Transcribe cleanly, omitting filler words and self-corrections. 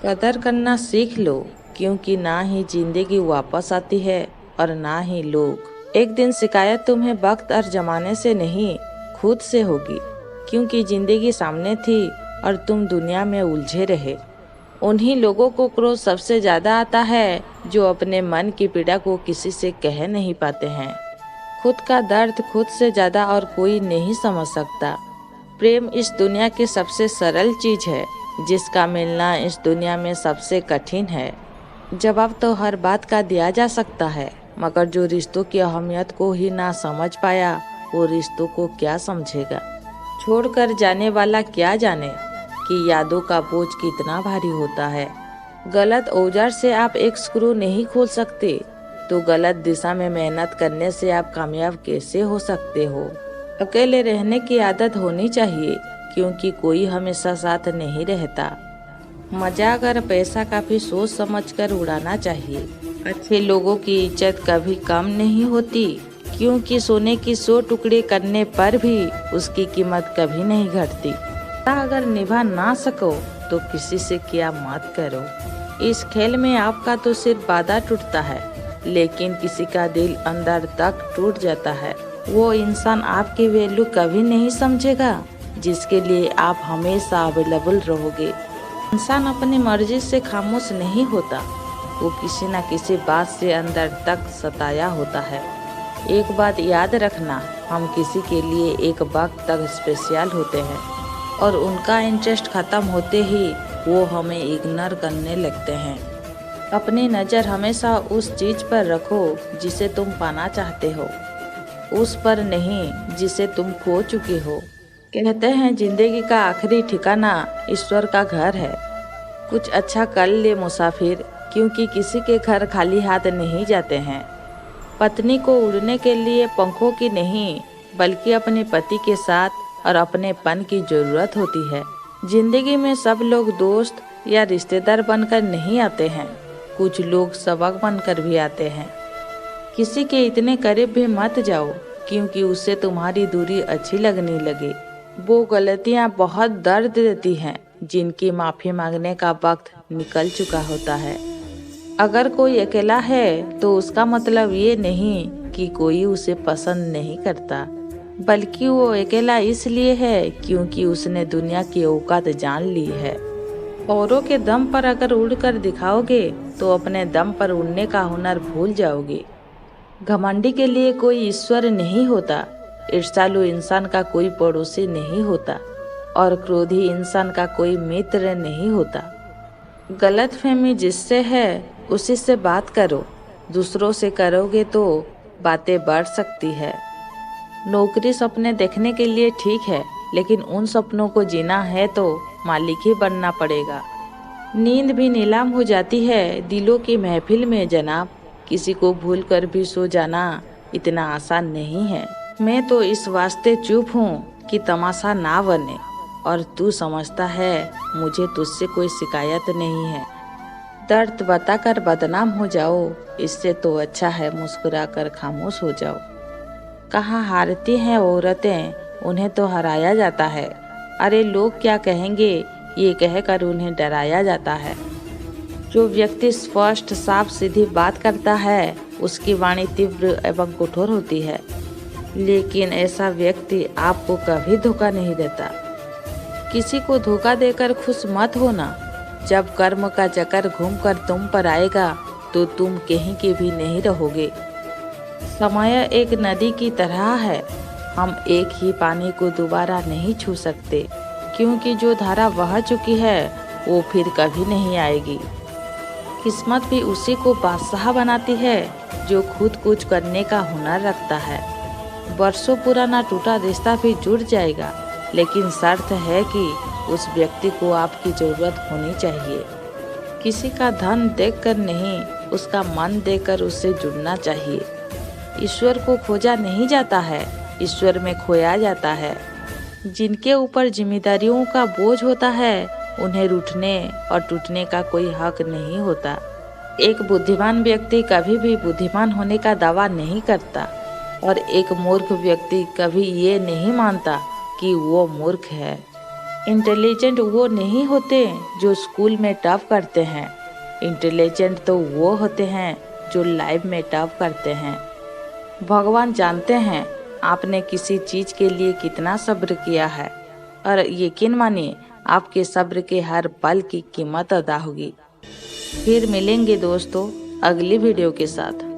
कदर करना सीख लो, क्योंकि ना ही जिंदगी वापस आती है और ना ही लोग। एक दिन शिकायत तुम्हें वक्त और जमाने से नहीं, खुद से होगी, क्योंकि जिंदगी सामने थी और तुम दुनिया में उलझे रहे। उन्हीं लोगों को क्रोध सबसे ज्यादा आता है जो अपने मन की पीड़ा को किसी से कह नहीं पाते हैं। खुद का दर्द खुद से ज्यादा और कोई नहीं समझ सकता। प्रेम इस दुनिया की सबसे सरल चीज है, जिसका मिलना इस दुनिया में सबसे कठिन है। जवाब तो हर बात का दिया जा सकता है, मगर जो रिश्तों की अहमियत को ही ना समझ पाया, वो रिश्तों को क्या समझेगा। छोड़कर जाने वाला क्या जाने कि यादों का बोझ कितना भारी होता है। गलत औजार से आप एक स्क्रू नहीं खोल सकते, तो गलत दिशा में मेहनत करने से आप कामयाब कैसे हो सकते हो। अकेले रहने की आदत होनी चाहिए, क्योंकि कोई हमेशा साथ नहीं रहता। मजाक और पैसा काफी सोच समझकर उड़ाना चाहिए। अच्छे लोगों की इज्जत कभी कम नहीं होती, क्योंकि सोने की 100 टुकड़े करने पर भी उसकी कीमत कभी नहीं घटती। अगर निभा ना सको तो किसी से क्या मत करो। इस खेल में आपका तो सिर्फ बाधा टूटता है, लेकिन किसी का दिल अंदर तक टूट जाता है। वो इंसान आपकी वैल्यू कभी नहीं समझेगा, जिसके लिए आप हमेशा अवेलेबल रहोगे। इंसान अपनी मर्जी से खामोश नहीं होता, वो किसी न किसी बात से अंदर तक सताया होता है। एक बात याद रखना, हम किसी के लिए एक वक्त तक स्पेशल होते हैं और उनका इंटरेस्ट खत्म होते ही वो हमें इग्नोर करने लगते हैं। अपनी नज़र हमेशा उस चीज पर रखो जिसे तुम पाना चाहते हो, उस पर नहीं जिसे तुम खो चुके हो। कहते हैं जिंदगी का आखिरी ठिकाना ईश्वर का घर है। कुछ अच्छा कर ले मुसाफिर, क्योंकि किसी के घर खाली हाथ नहीं जाते हैं। पत्नी को उड़ने के लिए पंखों की नहीं, बल्कि अपने पति के साथ और अपने पन की जरूरत होती है। जिंदगी में सब लोग दोस्त या रिश्तेदार बनकर नहीं आते हैं, कुछ लोग सबक बनकर भी आते हैं। किसी के इतने करीब भी मत जाओ, क्योंकि उससे तुम्हारी दूरी अच्छी लगने लगे। वो गलतियां बहुत दर्द देती हैं, जिनकी माफी मांगने का वक्त निकल चुका होता है। अगर कोई अकेला है तो उसका मतलब ये नहीं कि कोई उसे पसंद नहीं करता, बल्कि वो अकेला इसलिए है क्योंकि उसने दुनिया की औकात जान ली है। औरों के दम पर अगर उड़कर दिखाओगे तो अपने दम पर उड़ने का हुनर भूल जाओगे। घमंडी के लिए कोई ईश्वर नहीं होता, ईर्ष्यालु इंसान का कोई पड़ोसी नहीं होता और क्रोधी इंसान का कोई मित्र नहीं होता। गलतफहमी जिससे है उसी से बात करो, दूसरों से करोगे तो बातें बढ़ सकती है। नौकरी सपने देखने के लिए ठीक है, लेकिन उन सपनों को जीना है तो मालिक ही बनना पड़ेगा। नींद भी नीलाम हो जाती है दिलों की महफिल में जनाब। किसी को भूल कर भी सो जाना इतना आसान नहीं है। मैं तो इस वास्ते चुप हूँ कि तमाशा ना बने, और तू समझता है मुझे तुझसे कोई शिकायत नहीं है। दर्द बताकर बदनाम हो जाओ, इससे तो अच्छा है मुस्कुरा कर खामोश हो जाओ। कहाँ हारती हैं औरतें, उन्हें तो हराया जाता है। अरे लोग क्या कहेंगे, ये कहकर उन्हें डराया जाता है। जो व्यक्ति स्पष्ट साफ सीधी बात करता है, उसकी वाणी तीव्र एवं कठोर होती है, लेकिन ऐसा व्यक्ति आपको कभी धोखा नहीं देता। किसी को धोखा देकर खुश मत होना। जब कर्म का चक्कर घूमकर तुम पर आएगा तो तुम कहीं के भी नहीं रहोगे। समय एक नदी की तरह है, हम एक ही पानी को दोबारा नहीं छू सकते, क्योंकि जो धारा बह चुकी है वो फिर कभी नहीं आएगी। किस्मत भी उसी को बादशाह बनाती है जो खुद कुछ करने का हुनर रखता है। बरसों पुराना टूटा रिश्ता भी जुड़ जाएगा, लेकिन शर्त है कि उस व्यक्ति को आपकी जरूरत होनी चाहिए। किसी का धन देखकर नहीं, उसका मन देखकर उससे जुड़ना चाहिए। ईश्वर को खोजा नहीं जाता है, ईश्वर में खोया जाता है। जिनके ऊपर जिम्मेदारियों का बोझ होता है, उन्हें रूठने और टूटने का कोई हक नहीं होता। एक बुद्धिमान व्यक्ति कभी भी बुद्धिमान होने का दावा नहीं करता, और एक मूर्ख व्यक्ति कभी ये नहीं मानता कि वो मूर्ख है। इंटेलिजेंट वो नहीं होते जो स्कूल में टॉप करते हैं, इंटेलिजेंट तो वो होते हैं जो लाइफ में टॉप करते हैं। भगवान जानते हैं आपने किसी चीज के लिए कितना सब्र किया है, और यकीन मानिए आपके सब्र के हर पल की कीमत अदा होगी। फिर मिलेंगे दोस्तों अगली वीडियो के साथ।